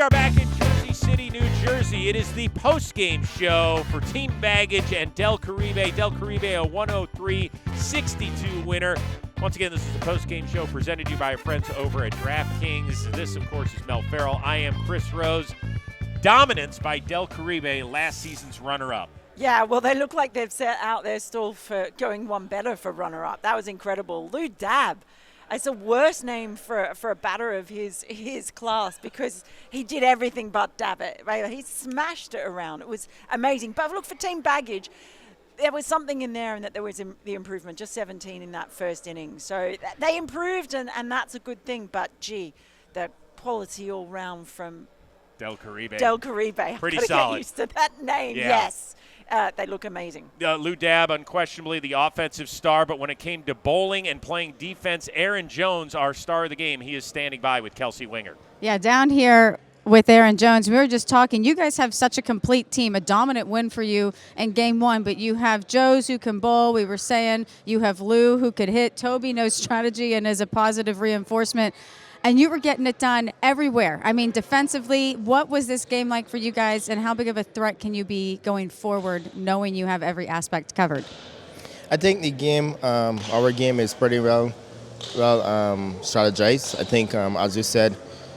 are back in Jersey City, New Jersey. It is the Postgame show for Team Baggage and Del Caribe. Del Caribe, a 103-62 winner. Once again, this is the Postgame show presented to you by our friends over at DraftKings. This, of course, is Mel Farrell. I am Chris Rose. Dominance by Del Caribe, last season's runner-up. Yeah, well, they look like they've set out their stall for going one better for runner-up. That was incredible. Lou Dab. It's a worse name for a batter of his class because he did everything but dab it. Right? He smashed it around. It was amazing. But look, for Team Baggage, there was something in there and that there was the improvement, just 17 in that first inning. So they improved, and that's a good thing. But, gee, the quality all round from Del Caribe. Pretty solid. Get used to that name, yeah. Yes. They look amazing. Lou Dab, unquestionably the offensive star, but when it came to bowling and playing defense, Aaron Jones, our star of the game, he is standing by with Kelsey Wingert. Yeah, down here with Aaron Jones, we were just talking. You guys have such a complete team, a dominant win for you in game one, but you have Joez who can bowl. We were saying you have Lou who could hit. Toby knows strategy and is a positive reinforcement. And you were getting it done everywhere. I mean, defensively, what was this game like for you guys, and how big of a threat can you be going forward, knowing you have every aspect covered? I think the game, our game is pretty well strategized. I think, as you said,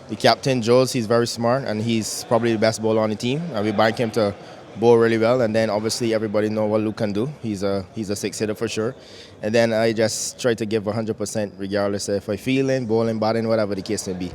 the captain, Joez, he's very smart, and he's probably the best bowler on the team. We bank him to bowl really well, and then obviously everybody know what Luke can do. He's a six-hitter for sure. And then I just try to give 100% regardless if I feeling, bowling, batting, whatever the case may be.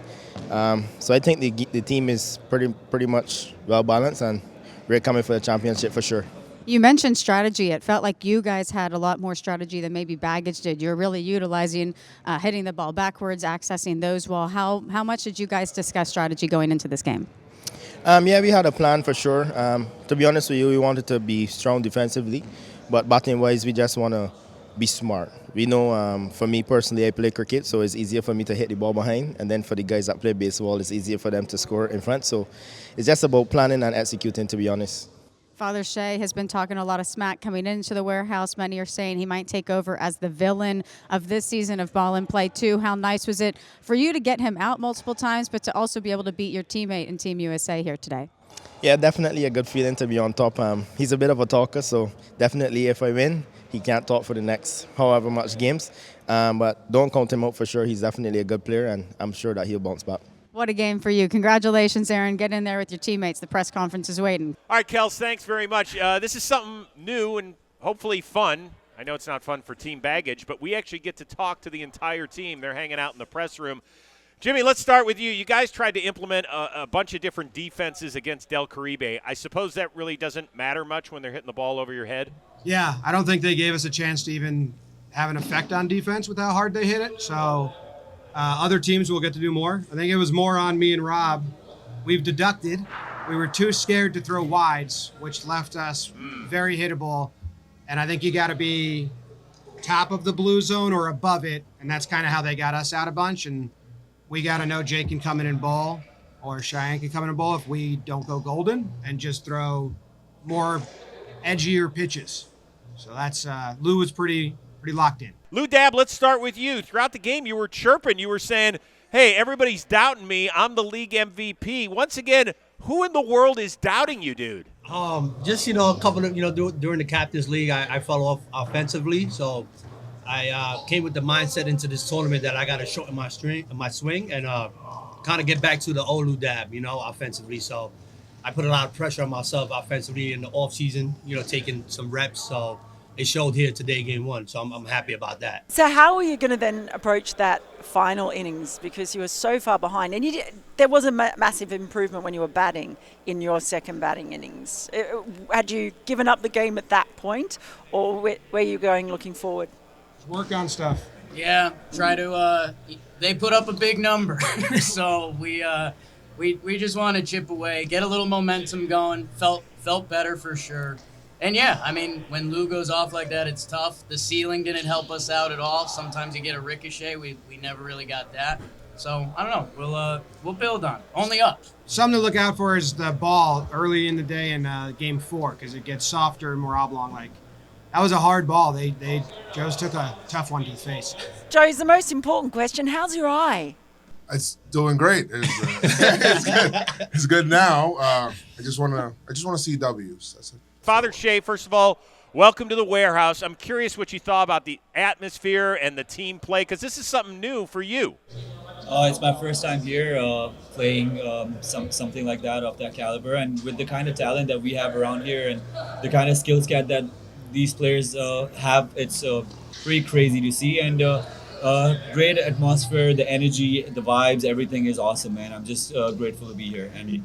So I think the team is pretty much well balanced, and we're coming for the championship for sure. You mentioned strategy. It felt like you guys had a lot more strategy than maybe Baggage did. You're really utilizing hitting the ball backwards, accessing those well. How much did you guys discuss strategy going into this game? Yeah, we had a plan for sure. To be honest with you, we wanted to be strong defensively, but batting-wise, we just want to be smart. We know, for me personally, I play cricket, so it's easier for me to hit the ball behind, and then for the guys that play baseball, it's easier for them to score in front. So it's just about planning and executing, to be honest. Father Shea has been talking a lot of smack coming into the warehouse. Many are saying he might take over as the villain of this season of Ball and Play 2. How nice was it for you to get him out multiple times, but to also be able to beat your teammate in Team USA here today? Yeah, definitely a good feeling to be on top. He's a bit of a talker, so definitely if I win, he can't talk for the next however much games. But don't count him out for sure. He's definitely a good player, and I'm sure that he'll bounce back. What a game for you. Congratulations, Aaron. Get in there with your teammates. The press conference is waiting. All right, Kels, thanks very much. This is something new and hopefully fun. I know it's not fun for Team Baggage, but we actually get to talk to the entire team. They're hanging out in the press room. Jimmy, let's start with you. You guys tried to implement a bunch of different defenses against Del Caribe. I suppose that really doesn't matter much when they're hitting the ball over your head? Yeah, I don't think they gave us a chance to even have an effect on defense with how hard they hit it. So other teams will get to do more. I think it was more on me and Rob. We've deducted. We were too scared to throw wides, which left us very hittable. And I think you got to be top of the blue zone or above it, and that's kind of how they got us out a bunch. And we got to know Jake can come in and bowl, or Shayan can come in and bowl if we don't go golden and just throw more edgier pitches. So that's Lou was pretty locked in. Lou Dab, let's start with you. Throughout the game, you were chirping. You were saying, hey, everybody's doubting me. I'm the league MVP. Once again, who in the world is doubting you, dude? Just, a couple of, during the Captain's League, I fell off offensively. So I came with the mindset into this tournament that I got to shorten my swing and kind of get back to the old Lou Dab, offensively. So I put a lot of pressure on myself offensively in the offseason, taking some reps. So it showed here today, game one. So I'm happy about that. So how are you going to then approach that final innings? Because you were so far behind. And there was a massive improvement when you were batting in your second batting innings. Had you given up the game at that point? Or where are you going looking forward? Work on stuff. Yeah, try to. They put up a big number, so we just want to chip away, get a little momentum going. Felt better for sure, and yeah, I mean when Lou goes off like that, it's tough. The ceiling didn't help us out at all. Sometimes you get a ricochet. We never really got that. So I don't know. We'll build on it. Only up. Something to look out for is the ball early in the day in game 4 because it gets softer and more oblong like. That was a hard ball. Joez took a tough one to the face. Joez, the most important question, how's your eye? It's doing great. It's good. It's good now. I just want to see W's. That's it. Father Shay, first of all, welcome to the warehouse. I'm curious what you thought about the atmosphere and the team play, because this is something new for you. It's my first time here playing something like that of that caliber, and with the kind of talent that we have around here and the kind of skill set that these players have, it's pretty crazy to see. And great atmosphere, the energy, the vibes, everything is awesome, man. I'm just grateful to be here and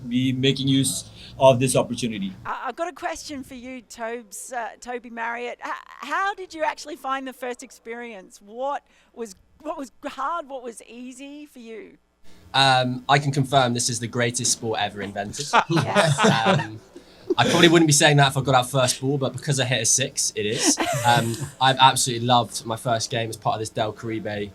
be making use of this opportunity. I've got a question for you, Toby Marriott. How did you actually find the first experience? What was hard? What was easy for you? I can confirm this is the greatest sport ever invented. Yes. I probably wouldn't be saying that if I got out first ball, but because I hit a 6, it is. I've absolutely loved my first game as part of this Del Caribe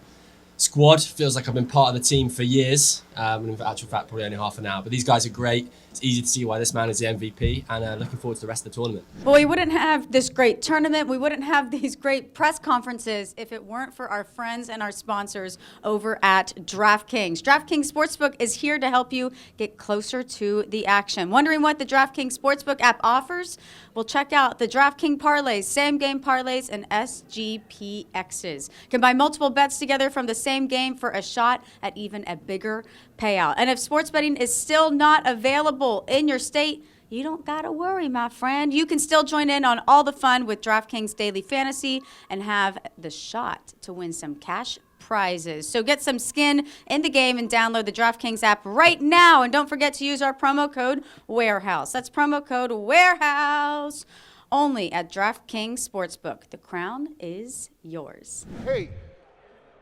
squad. Feels like I've been part of the team for years, and in actual fact probably only half an hour. But these guys are great. It's easy to see why this man is the MVP, and looking forward to the rest of the tournament. Well, we wouldn't have this great tournament, we wouldn't have these great press conferences if it weren't for our friends and our sponsors over at DraftKings. DraftKings Sportsbook is here to help you get closer to the action. Wondering what the DraftKings Sportsbook app offers? Well, check out the DraftKings parlays, same game parlays, and SGPXs. Combine multiple bets together from the same game for a shot at even a bigger payout. And if sports betting is still not available in your state, you don't got to worry, my friend. You can still join in on all the fun with DraftKings Daily Fantasy and have the shot to win some cash prizes. So get some skin in the game and download the DraftKings app right now. And don't forget to use our promo code WAREHOUSE. That's promo code WAREHOUSE only at DraftKings Sportsbook. The crown is yours. Hey,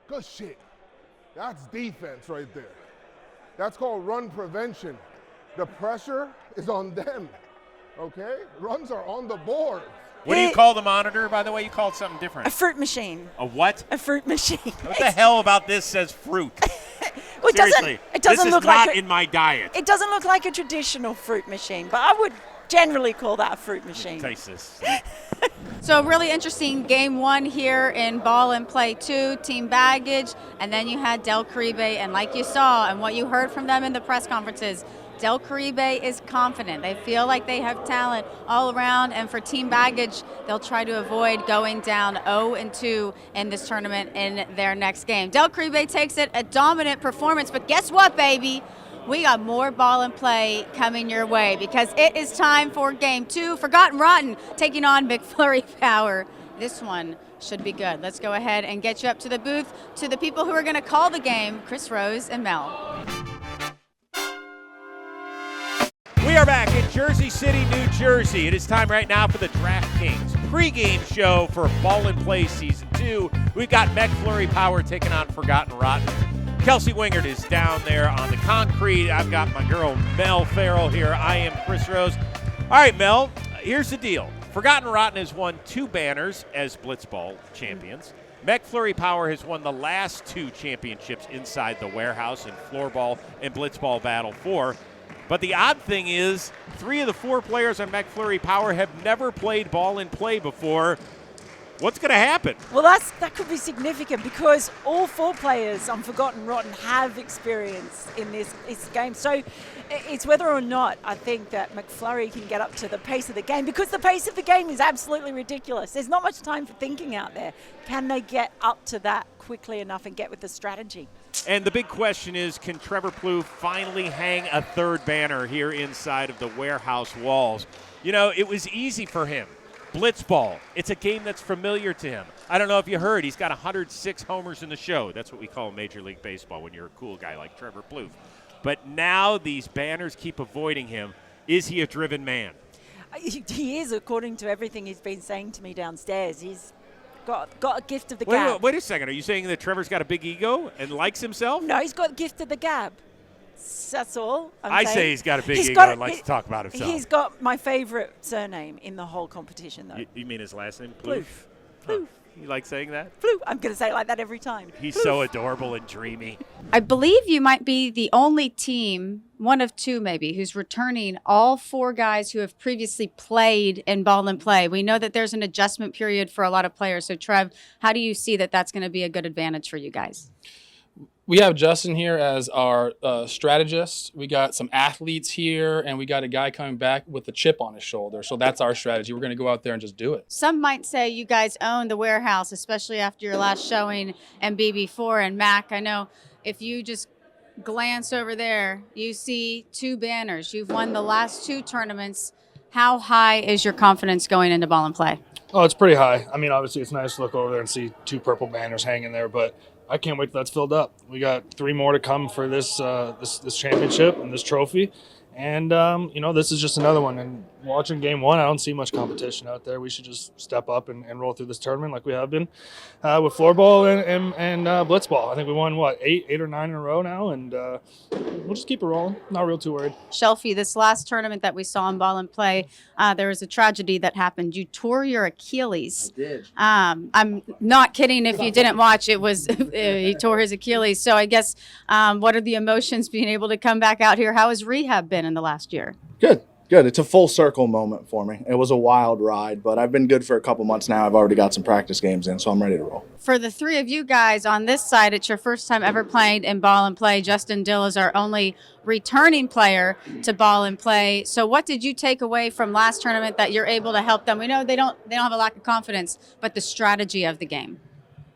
good shit. That's defense right there. That's called run prevention. The pressure is on them, okay? Runs are on the board. What do you call the monitor, by the way? You call it something different. A fruit machine. A what? A fruit machine. What the hell about this says fruit? Well, Seriously, it doesn't this look is not like in my diet. It doesn't look like a traditional fruit machine, but I would generally call that a fruit machine. Taste this. So really interesting game one here in Ball and Play 2, Team Baggage, and then you had Del Caribe, and like you saw and what you heard from them in the press conferences, Del Caribe is confident. They feel like they have talent all around, and for Team Baggage, they'll try to avoid going down 0-2 in this tournament in their next game. Del Caribe takes it, a dominant performance, but guess what, baby? We got more Ball and Play coming your way because it is time for Game 2. Forgotten Rotten taking on McFlurry Power. This one should be good. Let's go ahead and get you up to the booth to the people who are going to call the game, Chris Rose and Mel. We are back in Jersey City, New Jersey. It is time right now for the DraftKings pregame show for Ball and Play Season 2. We've got McFlurry Power taking on Forgotten Rotten. Kelsey Wingert is down there on the concrete. I've got my girl Mel Farrell here. I am Chris Rose. All right, Mel, here's the deal. Forgotten Rotten has won 2 banners as Blitzball champions. McFlurry Power has won the last 2 championships inside the warehouse in Floorball and Blitzball Battle 4. But the odd thing is 3 of the 4 players on McFlurry Power have never played Ball and Play before. What's going to happen? Well, that could be significant because all 4 players on Forgotten Rotten have experience in this game. So it's whether or not I think that McFlurry can get up to the pace of the game, because the pace of the game is absolutely ridiculous. There's not much time for thinking out there. Can they get up to that quickly enough and get with the strategy? And the big question is, can Trevor Plouffe finally hang a 3rd banner here inside of the warehouse walls? You know, it was easy for him. Blitzball, it's a game that's familiar to him. I don't know if you heard, he's got 106 homers in the show. That's what we call Major League Baseball when you're a cool guy like Trevor Plouffe. But now these banners keep avoiding him. Is he a driven man? He is, according to everything he's been saying to me downstairs. He's got a gift of the gab. Wait a second. Are you saying that Trevor's got a big ego and likes himself? No, he's got a gift of the gab. That's all I say he's got a big ego and likes to talk about himself. He's got my favorite surname in the whole competition, though. You mean his last name? Plouffe. Plouffe. You like saying that? Plouffe. I'm going to say it like that every time. He's Plouffe. so adorable and dreamy. I believe you might be the only team, one of 2 maybe, who's returning all 4 guys who have previously played in Ball and Play. We know that there's an adjustment period for a lot of players. So, Trev, how do you see that that's going to be a good advantage for you guys? We have Justin here as our strategist. We got some athletes here, and we got a guy coming back with a chip on his shoulder. So that's our strategy. We're going to go out there and just do it. Some might say you guys own the warehouse, especially after your last showing in BB4. And Mac, I know if you just glance over there, you see 2 banners. You've won the last 2 tournaments. How high is your confidence going into ball and play? Oh, it's pretty high. I mean, obviously, it's nice to look over there and see 2 purple banners hanging there, but I can't wait till that's filled up. We got 3 more to come for this this championship and this trophy. And, this is just another one. And watching game 1, I don't see much competition out there. We should just step up and roll through this tournament like we have been with floorball and blitzball. I think we won, 8 or 9 in a row now, and we'll just keep it rolling. Not real too worried. Shelfie, this last tournament that we saw in ball and play, there was a tragedy that happened. You tore your Achilles. I did. I'm not kidding if you didn't watch. It was he tore his Achilles. So I guess what are the emotions being able to come back out here? How has rehab been in the last year? Good. It's a full circle moment for me. It was a wild ride, but I've been good for a couple months now. I've already got some practice games in, so I'm ready to roll. For the 3 of you guys on this side, it's your first time ever playing in ball and play. Justin Dill is our only returning player to ball and play. So what did you take away from last tournament that you're able to help them? We know they don't have a lack of confidence, but the strategy of the game.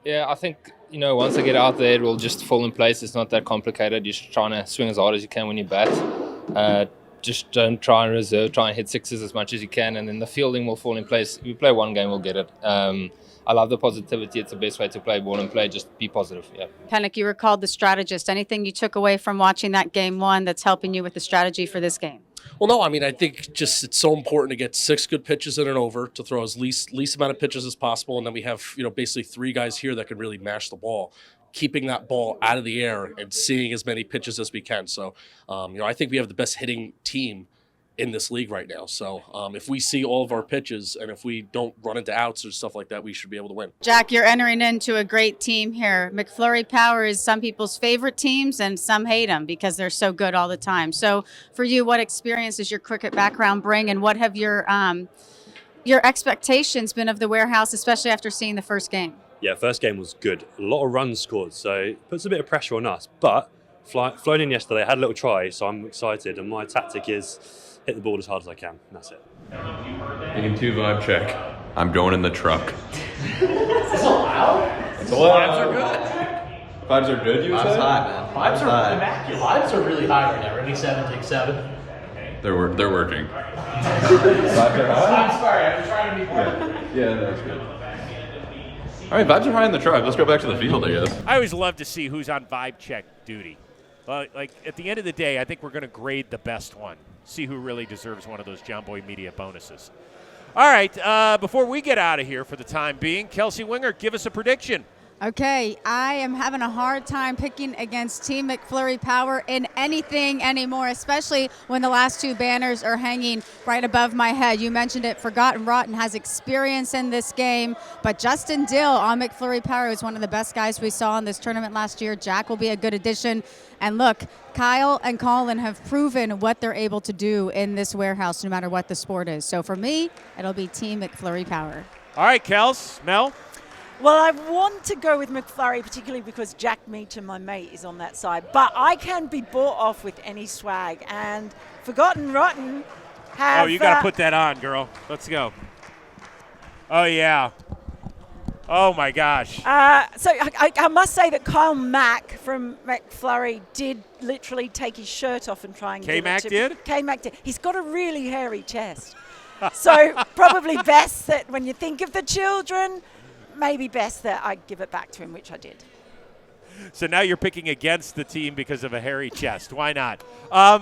Yeah, I think, once they get out there, it will just fall in place. It's not that complicated. You're just trying to swing as hard as you can when you bat. Just don't try and reserve, try and hit 6s as much as you can, and then the fielding will fall in place. If we play 1 game, we'll get it. I love the positivity. It's the best way to play ball and play. Just be positive, yeah. Pennick, you were called the strategist. Anything you took away from watching that game 1 that's helping you with the strategy for this game? Well, no, I think just it's so important to get 6 good pitches in and over, to throw as least amount of pitches as possible, and then we have basically 3 guys here that can really mash the ball, keeping that ball out of the air and seeing as many pitches as we can. So, I think we have the best hitting team in this league right now. So if we see all of our pitches and if we don't run into outs or stuff like that, we should be able to win. Jack, you're entering into a great team here. McFlurry Power is some people's favorite teams and some hate them because they're so good all the time. So for you, what experience does your cricket background bring, and what have your expectations been of the warehouse, especially after seeing the first game? Yeah, first game was good. A lot of runs scored, so it puts a bit of pressure on us. But flown in yesterday, I had a little try, so I'm excited. And my tactic is hit the ball as hard as I can, and that's it. Taking 2 vibe check. I'm going in the truck. Is this allowed? It's allowed. Vibes are good. Vibes are good, you would say? Vibes high, man. Vibes are immaculate. Vibes are really high right now. Ready, 7, take 7. They're working. Vibes are high? I'm sorry, I was trying to be part. Yeah, that's good. All right, vibes are high in the truck. Let's go back to the field, I guess. I always love to see who's on vibe check duty. Like, at the end of the day, I think we're going to grade the best one. See who really deserves one of those John Boy Media bonuses. All right, before we get out of here for the time being, Kelsey Wingert, give us a prediction. Okay, I am having a hard time picking against Team McFlurry Power in anything anymore, especially when the last 2 banners are hanging right above my head. You mentioned it, Forgotten Rotten has experience in this game, but Justin Dill on McFlurry Power is one of the best guys we saw in this tournament last year. Jack will be a good addition. And look, Kyle and Kollin have proven what they're able to do in this warehouse, no matter what the sport is. So for me, it'll be Team McFlurry Power. All right, Kels, Mel? Well, I want to go with McFlurry, particularly because Jack Meacher, my mate, is on that side. But I can be bought off with any swag. And Forgotten Rotten have... Oh, you got to put that on, girl. Let's go. Oh, yeah. Oh, my gosh. So I must say that Kyle Mack from McFlurry did literally take his shirt off and try and K-Mac did? K-Mac did. He's got a really hairy chest. So probably best that when you think of the children... Maybe best that I give it back to him, which I did. So now you're picking against the team because of a hairy chest. Why not?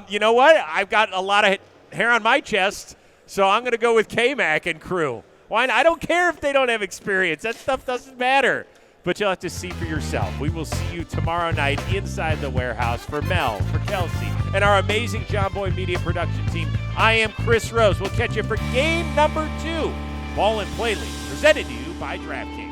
You know what? I've got a lot of hair on my chest, so I'm going to go with K-Mac and crew. Why not? I don't care if they don't have experience. That stuff doesn't matter. But you'll have to see for yourself. We will see you tomorrow night inside the warehouse. For Mel, for Kelsey, and our amazing John Boy Media production team, I am Chris Rose. We'll catch you for game number 2. Ball and Play League, presented to you by DraftKings.